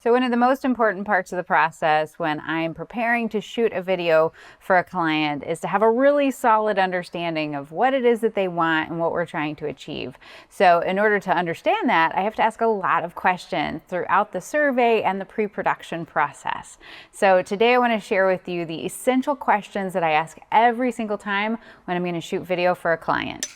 So one of the most important parts of the process when I'm preparing to shoot a video for a client is to have a really solid understanding of what it is that they want and what we're trying to achieve. So in order to understand that, I have to ask a lot of questions throughout the survey and the pre-production process. So today I want to share with you the essential questions that I ask every single time when I'm going to shoot video for a client.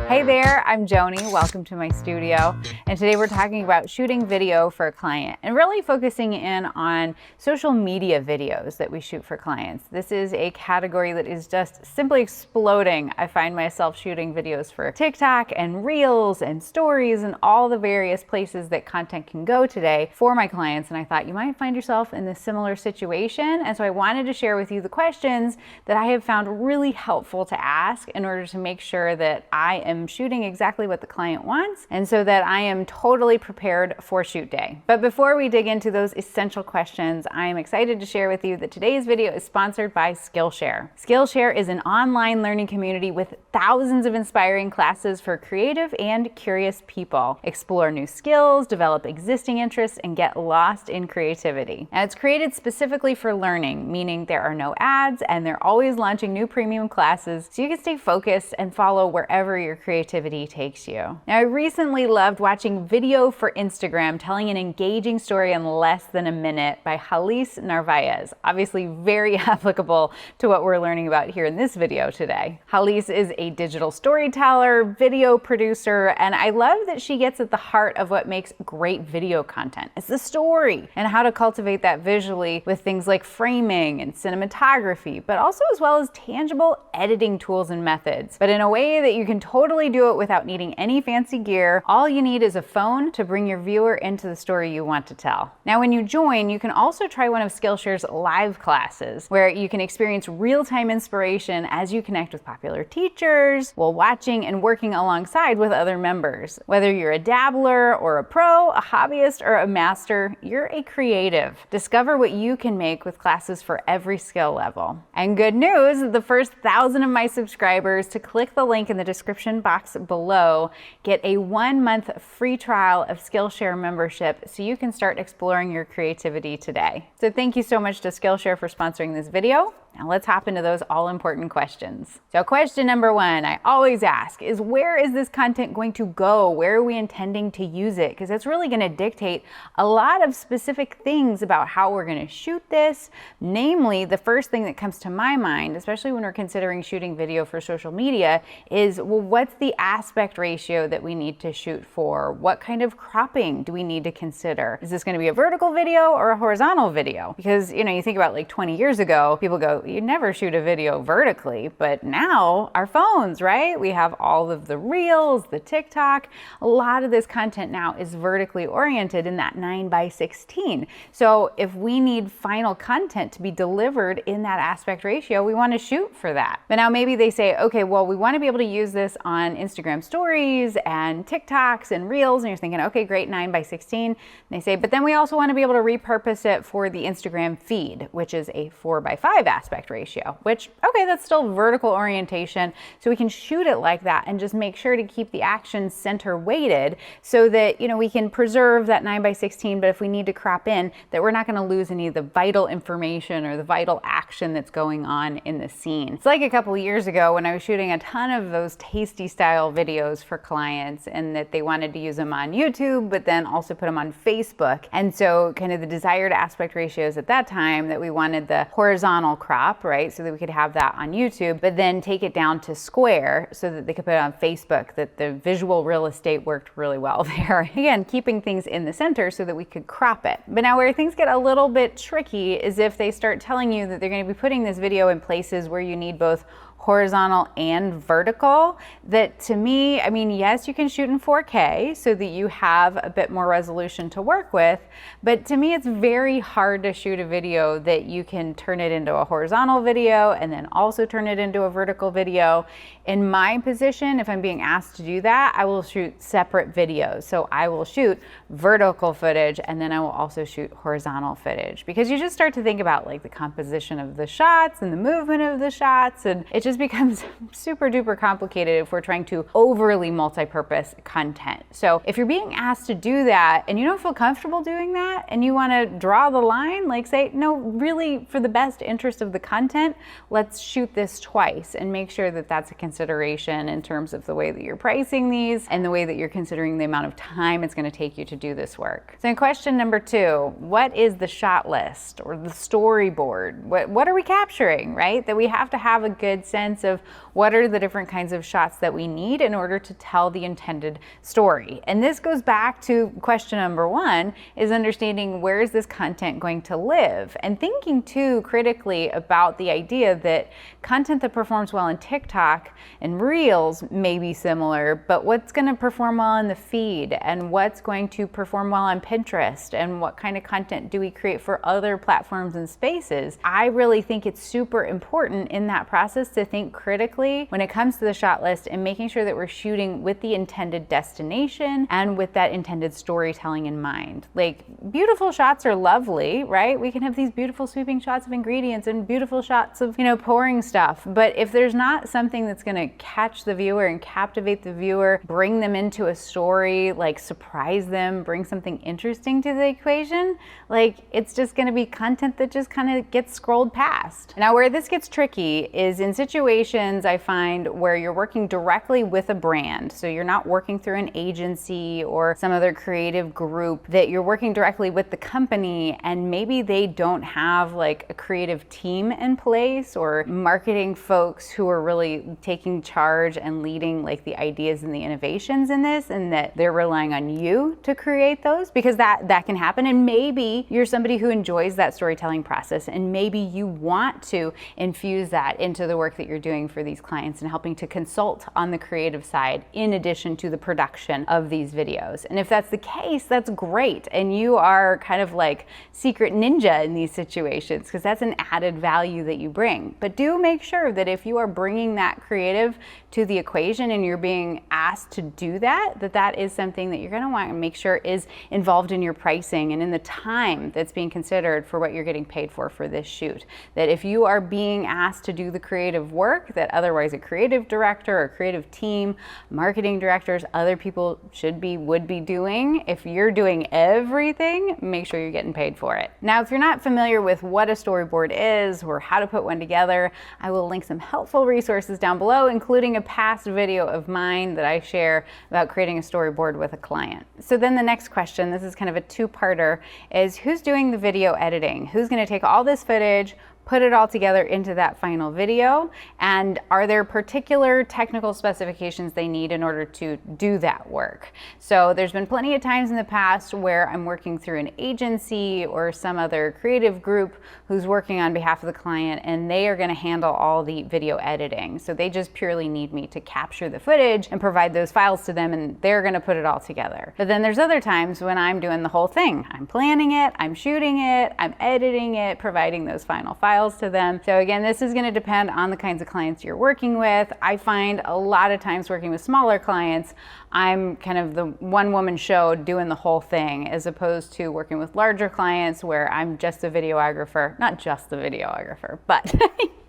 Hey there, I'm Joni. Welcome to my studio. And today we're talking about shooting video for a client and really focusing in on social media videos that we shoot for clients. This is a category that is just simply exploding. I find myself shooting videos for TikTok and Reels and Stories and all the various places that content can go today for my clients. And I thought you might find yourself in this similar situation. And so I wanted to share with you the questions that I have found really helpful to ask in order to make sure that I am shooting exactly what the client wants and so that I am totally prepared for shoot day. But before we dig into those essential questions, I am excited to share with you that today's video is sponsored by Skillshare. Skillshare is an online learning community with thousands of inspiring classes for creative and curious people. Explore new skills, develop existing interests, and get lost in creativity. Now, it's created specifically for learning, meaning there are no ads and they're always launching new premium classes so you can stay focused and follow wherever your creativity takes you. Now, I recently loved watching Video for Instagram telling an engaging story in less than a minute by Halis Narvaez, obviously very applicable to what we're learning about here in this video today. Halis is a digital storyteller, video producer, and I love that she gets at the heart of what makes great video content. It's the story and how to cultivate that visually with things like framing and cinematography, but also as well as tangible editing tools and methods, but in a way that you can totally do it without needing any fancy gear. All you need is a phone to bring your viewer into the story you want to tell. Now, when you join, you can also try one of Skillshare's live classes, where you can experience real-time inspiration as you connect with popular teachers while watching and working alongside with other members. Whether you're a dabbler or a pro, a hobbyist or a master, you're a creative. Discover what you can make with classes for every skill level. And good news, the first 1,000 of my subscribers to click the link in the description box below get a 1-month free trial of Skillshare membership so you can start exploring your creativity today. So thank you so much to Skillshare for sponsoring this video. Now let's hop into those all-important questions. So question number one I always ask is, where is this content going to go? Where are we intending to use it? Because it's really going to dictate a lot of specific things about how we're going to shoot this. Namely, the first thing that comes to my mind, especially when we're considering shooting video for social media, is, well, what's the aspect ratio that we need to shoot for? What kind of cropping do we need to consider? Is this going to be a vertical video or a horizontal video? Because, you think about like 20 years ago, people go, you never shoot a video vertically, but now our phones, right? We have all of the Reels, the TikTok. A lot of this content now is vertically oriented in that 9:16. So if we need final content to be delivered in that aspect ratio, we want to shoot for that. But now maybe they say, okay, well, we want to be able to use this on Instagram stories and TikToks and Reels. And you're thinking, okay, great, 9:16. And they say, but then we also want to be able to repurpose it for the Instagram feed, which is a 4:5 aspect ratio, which, okay, that's still vertical orientation. So we can shoot it like that and just make sure to keep the action center weighted so that, we can preserve that 9:16, but if we need to crop in, that we're not going to lose any of the vital information or the vital action that's going on in the scene. It's like a couple years ago when I was shooting a ton of those tasty style videos for clients and that they wanted to use them on YouTube, but then also put them on Facebook. And so kind of the desired aspect ratios at that time that we wanted the horizontal crop, right? So that we could have that on YouTube, but then take it down to square so that they could put it on Facebook, that the visual real estate worked really well there. Again, keeping things in the center so that we could crop it. But now where things get a little bit tricky is if they start telling you that they're going to be putting this video in places where you need both horizontal and vertical. That to me, yes, you can shoot in 4K so that you have a bit more resolution to work with, but to me, it's very hard to shoot a video that you can turn it into a horizontal video and then also turn it into a vertical video. In my position, if I'm being asked to do that, I will shoot separate videos. So I will shoot vertical footage and then I will also shoot horizontal footage, because you just start to think about like the composition of the shots and the movement of the shots, and it just becomes super duper complicated if we're trying to overly multi-purpose content. So if you're being asked to do that and you don't feel comfortable doing that and you want to draw the line, like say, no, really for the best interest of the content, let's shoot this twice and make sure that that's a consideration in terms of the way that you're pricing these and the way that you're considering the amount of time it's going to take you to do this work. So in question number 2, what is the shot list or the storyboard? What are we capturing, right? That we have to have a good sense of what are the different kinds of shots that we need in order to tell the intended story. And this goes back to question number 1, is understanding where is this content going to live, and thinking too critically about the idea that content that performs well in TikTok and Reels may be similar, but what's going to perform well in the feed and what's going to perform well on Pinterest and what kind of content do we create for other platforms and spaces. I really think it's super important in that process to think critically when it comes to the shot list and making sure that we're shooting with the intended destination and with that intended storytelling in mind. Like, beautiful shots are lovely, right? We can have these beautiful sweeping shots of ingredients and beautiful shots of, pouring stuff. But if there's not something that's going to catch the viewer and captivate the viewer, bring them into a story, like surprise them, bring something interesting to the equation, like it's just going to be content that just kind of gets scrolled past. Now, where this gets tricky is in situations I find where you're working directly with a brand. So you're not working through an agency or some other creative group, that you're working directly with the company and maybe they don't have like a creative team in place or marketing folks who are really taking charge and leading like the ideas and the innovations in this, and that they're relying on you to create those, because that can happen. And maybe you're somebody who enjoys that storytelling process and maybe you want to infuse that into the work that you're doing for these clients and helping to consult on the creative side in addition to the production of these videos. And if that's the case, that's great. And you are kind of like secret ninja in these situations because that's an added value that you bring. But do make sure that if you are bringing that creative to the equation and you're being asked to do that, that is something that you're going to want to make sure is involved in your pricing and in the time that's being considered for what you're getting paid for this shoot. That if you are being asked to do the creative work that otherwise a creative director or creative team, marketing directors, other people would be doing, if you're doing everything, make sure you're getting paid for it. Now, if you're not familiar with what a storyboard is or how to put one together, I will link some helpful resources down below, including a past video of mine that I share about creating a storyboard with a client. So then the next question, this is kind of a two-parter, is who's doing the video editing? Who's going to take all this footage, put it all together into that final video, and are there particular technical specifications they need in order to do that work? So there's been plenty of times in the past where I'm working through an agency or some other creative group who's working on behalf of the client, and they are going to handle all the video editing. So they just purely need me to capture the footage and provide those files to them, and they're going to put it all together. But then there's other times when I'm doing the whole thing. I'm planning it, I'm shooting it, I'm editing it, providing those final files to them. So again, this is going to depend on the kinds of clients you're working with. I find a lot of times working with smaller clients, I'm kind of the one-woman show doing the whole thing, as opposed to working with larger clients where I'm just a videographer, not just the videographer, but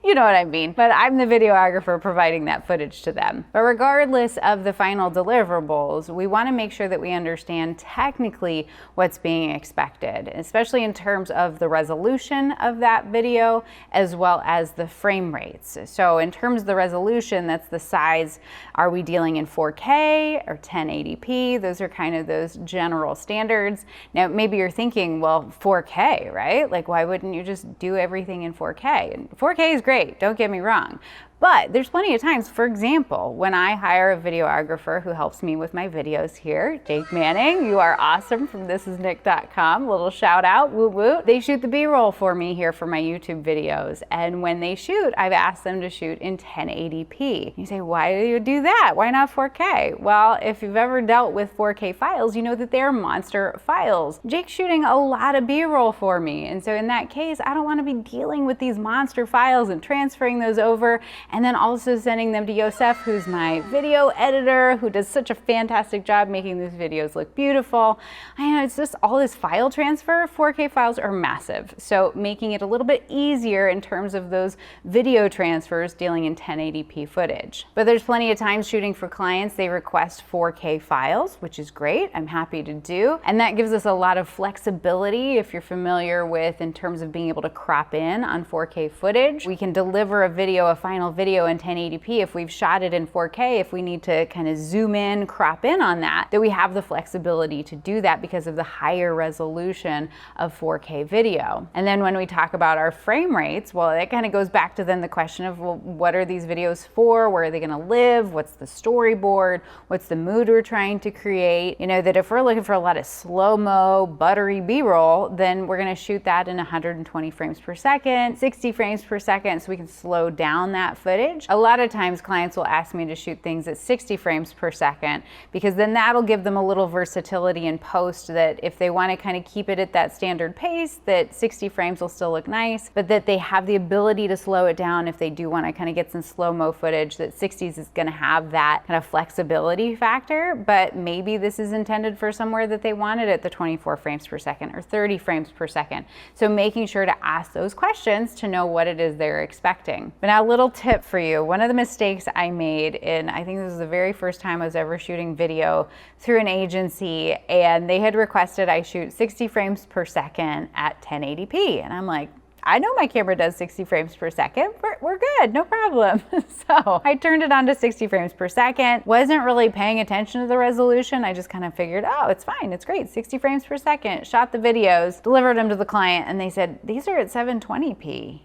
you know what I mean. But I'm the videographer providing that footage to them. But regardless of the final deliverables, we want to make sure that we understand technically what's being expected, especially in terms of the resolution of that video, as well as the frame rates. So in terms of the resolution, that's the size. Are we dealing in 4K or 1080p? Those are kind of those general standards. Now, maybe you're thinking, well, 4K, right? Like, why wouldn't you just do everything in 4K? And 4K is great, don't get me wrong. But there's plenty of times, for example, when I hire a videographer who helps me with my videos here, Jake Manning, you are awesome from thisisnick.com, little shout out, woo woo. They shoot the B-roll for me here for my YouTube videos. And when they shoot, I've asked them to shoot in 1080p. You say, why do you do that? Why not 4K? Well, if you've ever dealt with 4K files, you know that they're monster files. Jake's shooting a lot of B-roll for me. And so in that case, I don't want to be dealing with these monster files and transferring those over and then also sending them to Yosef, who's my video editor, who does such a fantastic job making these videos look beautiful. I know it's just all this file transfer. 4K files are massive, so making it a little bit easier in terms of those video transfers dealing in 1080p footage. But there's plenty of times shooting for clients, they request 4K files, which is great. I'm happy to do. And that gives us a lot of flexibility if you're familiar with in terms of being able to crop in on 4K footage. We can deliver a final video in 1080p if we've shot it in 4K. If we need to kind of zoom in, crop in on that we have the flexibility to do that because of the higher resolution of 4K video. And then when we talk about our frame rates, well, that kind of goes back to then the question of, well, what are these videos for? Where are they going to live? What's the storyboard? What's the mood we're trying to create? You know, that if we're looking for a lot of slow-mo, buttery B-roll, then we're going to shoot that in 120 frames per second, 60 frames per second, so we can slow down that footage. A lot of times clients will ask me to shoot things at 60 frames per second because then that'll give them a little versatility in post, that if they want to kind of keep it at that standard pace, that 60 frames will still look nice, but that they have the ability to slow it down if they do want to kind of get some slow-mo footage, that 60s is going to have that kind of flexibility factor. But maybe this is intended for somewhere that they want it at the 24 frames per second or 30 frames per second. So making sure to ask those questions to know what it is they're expecting. But now a little tip for you. One of the mistakes I made, and I think this was the very first time I was ever shooting video through an agency, and they had requested I shoot 60 frames per second at 1080p. And I'm like, I know my camera does 60 frames per second. We're good, no problem. So I turned it on to 60 frames per second. Wasn't really paying attention to the resolution. I just kind of figured, oh, it's fine, it's great, 60 frames per second. Shot the videos, delivered them to the client, and they said, these are at 720p.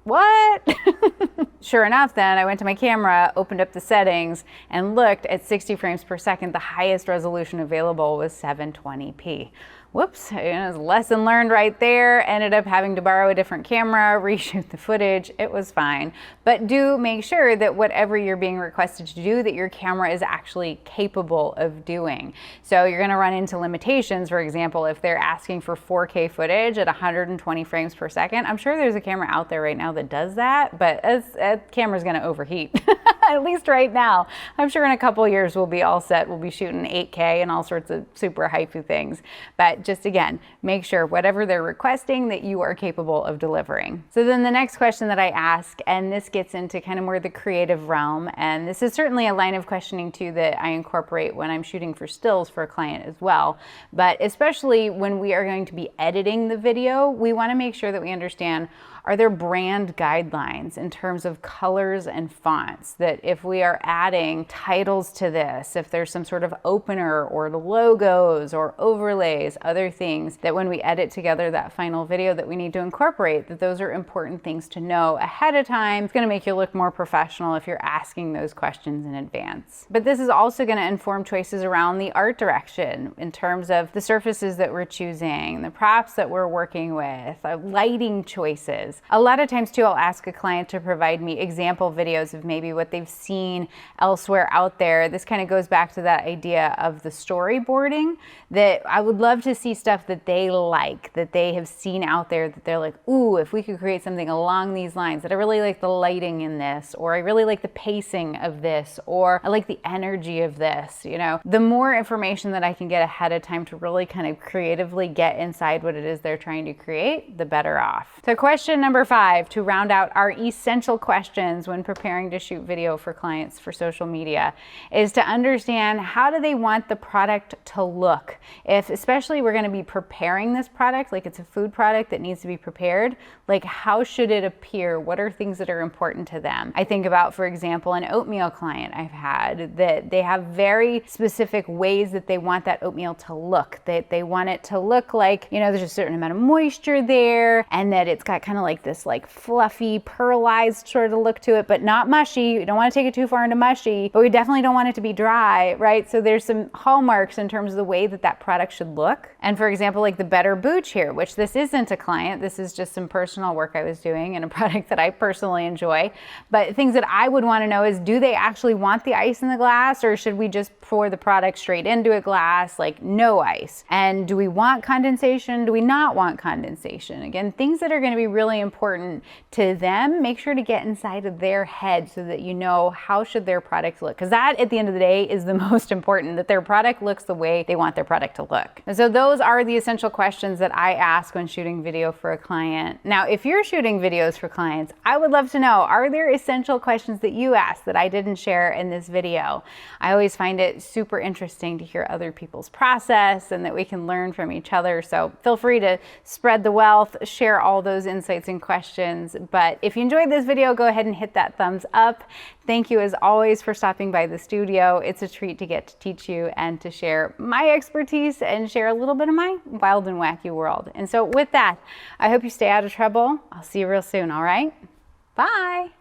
What? Sure enough, then I went to my camera, opened up the settings, and looked at 60 frames per second. The highest resolution available was 720p. Whoops, it was a lesson learned right there. Ended up having to borrow a different camera, reshoot the footage. It was fine. But do make sure that whatever you're being requested to do, that your camera is actually capable of doing. So you're gonna run into limitations. For example, if they're asking for 4K footage at 120 frames per second, I'm sure there's a camera out there right now that does that, but a camera's gonna overheat. At least right now. I'm sure in a couple years we'll be all set. We'll be shooting 8K and all sorts of super hypey things. But just again, make sure whatever they're requesting that you are capable of delivering. So then the next question that I ask, and this gets into kind of more the creative realm, and this is certainly a line of questioning too that I incorporate when I'm shooting for stills for a client as well. But especially when we are going to be editing the video, we want to make sure that we understand, are there brand guidelines in terms of colors and fonts? That if we are adding titles to this, if there's some sort of opener or logos or overlays, other things that when we edit together that final video that we need to incorporate, that those are important things to know ahead of time. It's gonna make you look more professional if you're asking those questions in advance. But this is also gonna inform choices around the art direction in terms of the surfaces that we're choosing, the props that we're working with, lighting choices. A lot of times too, I'll ask a client to provide me example videos of maybe what they've seen elsewhere out there. This kind of goes back to that idea of the storyboarding, that I would love to see stuff that they like, that they have seen out there, that they're like, ooh, if we could create something along these lines, that I really like the lighting in this, or I really like the pacing of this, or I like the energy of this. You know, the more information that I can get ahead of time to really kind of creatively get inside what it is they're trying to create, the better off. So question number 5, to round out our essential questions when preparing to shoot video for clients for social media, is to understand, how do they want the product to look? If especially we're going to be preparing this product, like it's a food product that needs to be prepared, like how should it appear? What are things that are important to them? I think about, for example, an oatmeal client I've had, that they have very specific ways that they want that oatmeal to look, that they want it to look like, you know, there's a certain amount of moisture there, and that it's got kind of like this like fluffy, pearlized sort of look to it, but not mushy. You don't want to take it too far into mushy, but we definitely don't want it to be dry, right? So there's some hallmarks in terms of the way that that product should look. And for example, like the better booch here, which this isn't a client, this is just some personal work I was doing and a product that I personally enjoy. But things that I would want to know is, do they actually want the ice in the glass, or should we just pour the product straight into a glass, like no ice? And do we want condensation? Do we not want condensation? Again, things that are going to be really important to them, make sure to get inside of their head so that you know how should their product look. Because that, at the end of the day, is the most important, that their product looks the way they want their product to look. And so those are the essential questions that I ask when shooting video for a client. Now, if you're shooting videos for clients, I would love to know, are there essential questions that you ask that I didn't share in this video? I always find it super interesting to hear other people's process and that we can learn from each other. So feel free to spread the wealth, share all those insights and questions. But if you enjoyed this video, go ahead and hit that thumbs up. Thank you as always for stopping by the studio. It's a treat to get to teach you and to share my expertise and share a little bit of my wild and wacky world. And so with that, I hope you stay out of trouble. I'll see you real soon, all right? Bye.